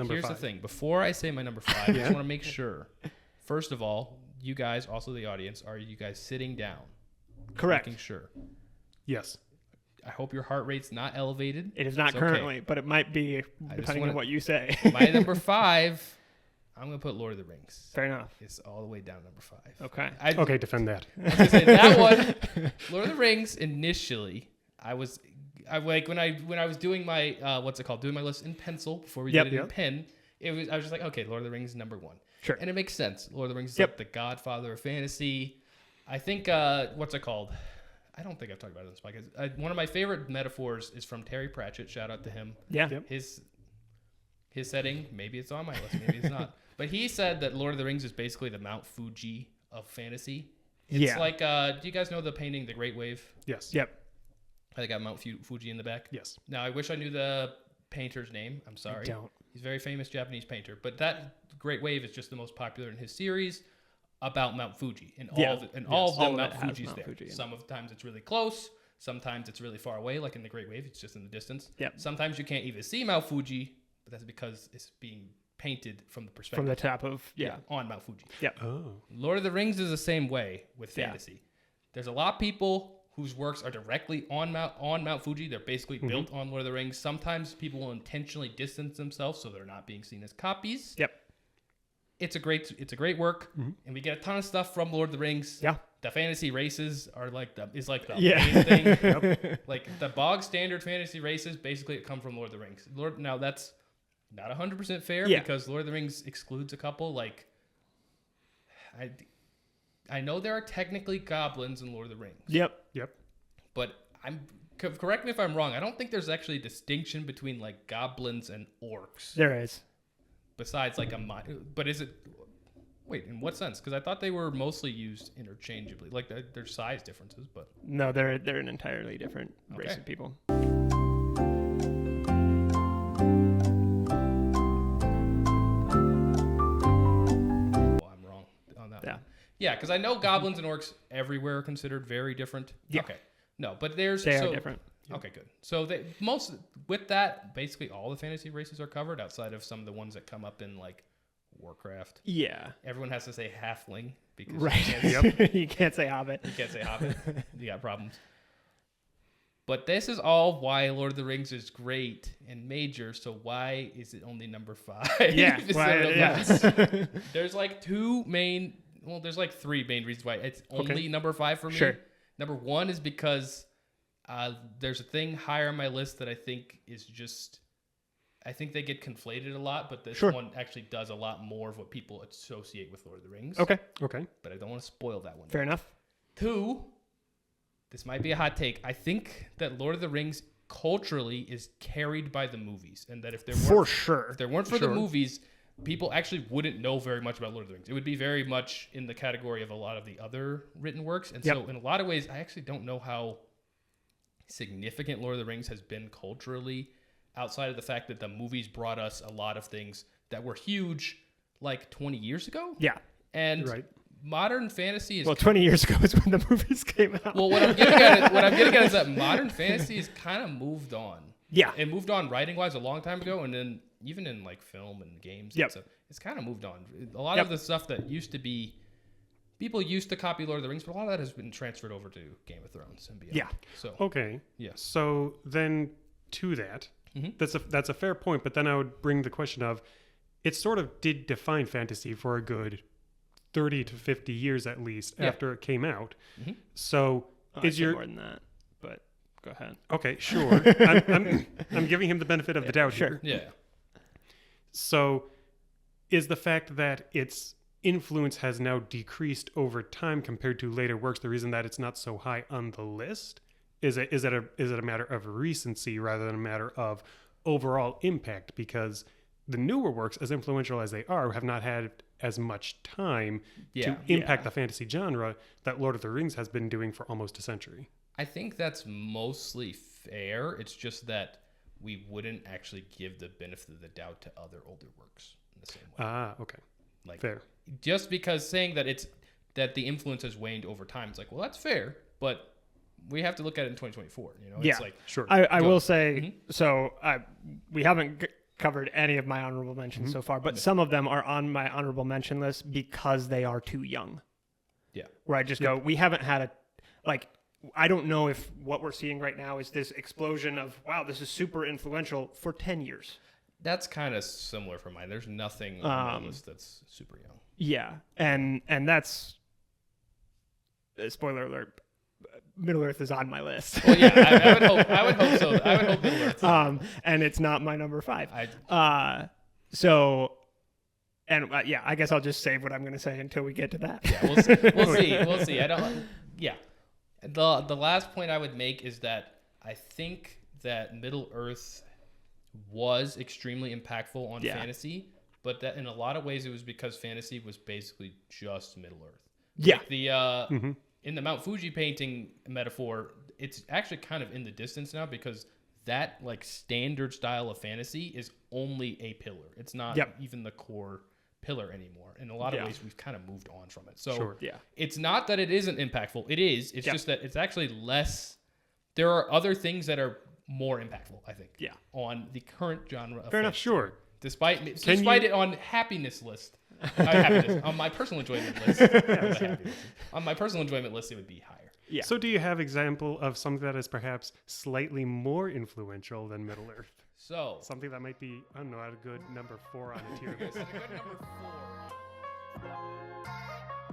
Here's the thing. Before I say my number 5, I just want to make sure. First of all, you guys, also the audience, are you guys sitting down? Correct. Making sure. Yes. I hope your heart rate's not elevated. It is not currently, but it might be depending on what you say. My number 5, I'm going to put Lord of the Rings. Fair enough. It's all the way down number 5. Okay. Okay, defend that. I was gonna say that one, Lord of the Rings. Initially, I like when I was doing my doing my list in pencil before we did it in pen. I was just like, okay, Lord of the Rings is number 1. Sure. And it makes sense. Lord of the Rings is like the godfather of fantasy. I think I don't think I've talked about it on this podcast. One of my favorite metaphors is from Terry Pratchett. Shout out to him. Yeah. Yep. His setting, maybe it's on my list, maybe it's not. But he said that Lord of the Rings is basically the Mount Fuji of fantasy. It's like, do you guys know the painting, The Great Wave? Yes. Yep. I got Mount Fuji in the back. Yes. Now, I wish I knew the painter's name. I'm sorry. I don't. He's a very famous Japanese painter. But that Great Wave is just the most popular in his series about Mount Fuji. And all of them, Mount Fuji's there. Sometimes it's really close. Sometimes it's really far away, like in the Great Wave. It's just in the distance. Yep. Sometimes you can't even see Mount Fuji, but that's because it's being painted from the perspective. From the top of, on Mount Fuji. Yep. Oh. Lord of the Rings is the same way with fantasy. There's a lot of people whose works are directly on Mount Fuji. They're basically built on Lord of the Rings. Sometimes people will intentionally distance themselves so they're not being seen as copies. Yep. It's a great work, and we get a ton of stuff from Lord of the Rings. Yeah. The fantasy races are like the Yeah. main thing. Like the bog standard fantasy races basically come from Lord of the Rings. Now that's not 100% fair because Lord of the Rings excludes a couple. Like I know there are technically goblins in Lord of the Rings. Yep. But correct me if I'm wrong. I don't think there's actually a distinction between like goblins and orcs. There is. Besides like but is it? Wait, in what sense? Because I thought they were mostly used interchangeably. Like there's size differences, but no, they're an entirely different race of people. I'm wrong on that. Yeah, yeah, because I know goblins and orcs everywhere are considered very different. Yeah. Okay, no, but they are different. Okay, good. So basically all the fantasy races are covered outside of some of the ones that come up in like Warcraft. Yeah. Everyone has to say halfling because you can't say hobbit. You can't say hobbit. You got problems. But this is all why Lord of the Rings is great and major. So why is it only number 5? Yeah. There's like there's like 3 main reasons why it's only number 5 for me. Sure. Number 1 is because there's a thing higher on my list that I think is just, I think they get conflated a lot, but this one actually does a lot more of what people associate with Lord of the Rings. Okay. But I don't want to spoil that one. Fair enough. 2, this might be a hot take. I think that Lord of the Rings culturally is carried by the movies, and that if there weren't for the movies, people actually wouldn't know very much about Lord of the Rings. It would be very much in the category of a lot of the other written works. And so in a lot of ways, I actually don't know how significant Lord of the Rings has been culturally outside of the fact that the movies brought us a lot of things that were huge like 20 years ago. Yeah. And modern fantasy is... Well, 20 years ago is when the movies came out. Well, what I'm getting at is that modern fantasy has kind of moved on. Yeah. It moved on writing-wise a long time ago, and then even in like film and games and stuff, it's kind of moved on. A lot of the stuff that used to be... People used to copy Lord of the Rings, but a lot of that has been transferred over to Game of Thrones and beyond. Yeah. So okay. Yeah. So then to that, that's a fair point, but then I would bring the question of, it sort of did define fantasy for a good 30 to 50 years at least after it came out. Mm-hmm. So is your... more than that, but go ahead. Okay, sure. I'm giving him the benefit of the doubt here. Yeah. So is the fact that its influence has now decreased over time compared to later works the reason that it's not so high on the list? Is it a matter of recency rather than a matter of overall impact? Because the newer works, as influential as they are, have not had as much time to impact the fantasy genre that Lord of the Rings has been doing for almost a century. I think that's mostly fair. It's just that we wouldn't actually give the benefit of the doubt to other older works in the same way. Ah, okay. Like, fair. Just because saying that the influence has waned over time, it's like, well, that's fair, but we have to look at it in 2024. You know, it's like, sure. I will say, so we haven't covered any of my honorable mentions so far, but some of them are on my honorable mention list because they are too young. Yeah. Where I just go, we haven't had I don't know if what we're seeing right now is this explosion of, wow, this is super influential for 10 years. That's kind of similar for mine. There's nothing on the list that's super young. Yeah. And that's, spoiler alert, Middle Earth is on my list. Well, yeah, I would hope so. I would hope Middle Earth. And it's not my number 5. I guess I'll just save what I'm going to say until we get to that. Yeah, we'll see. We'll see. The last point I would make is that I think that Middle Earth was extremely impactful on fantasy, but that in a lot of ways it was because fantasy was basically just Middle Earth. Yeah. Like the in the Mount Fuji painting metaphor, it's actually kind of in the distance now because that like standard style of fantasy is only a pillar. It's not even the core pillar anymore. In a lot of ways, we've kind of moved on from it. So it's not that it isn't impactful. It is. It's just that it's actually less. There are other things that are more impactful, I think, on the current genre of Fair enough, sure. Despite it on happiness list. On my personal enjoyment list. On my personal enjoyment list, it would be higher. Yeah. So do you have example of something that is perhaps slightly more influential than Middle Earth? So something that might be, I don't know, at a good number 4 on the tier list. A good number 4.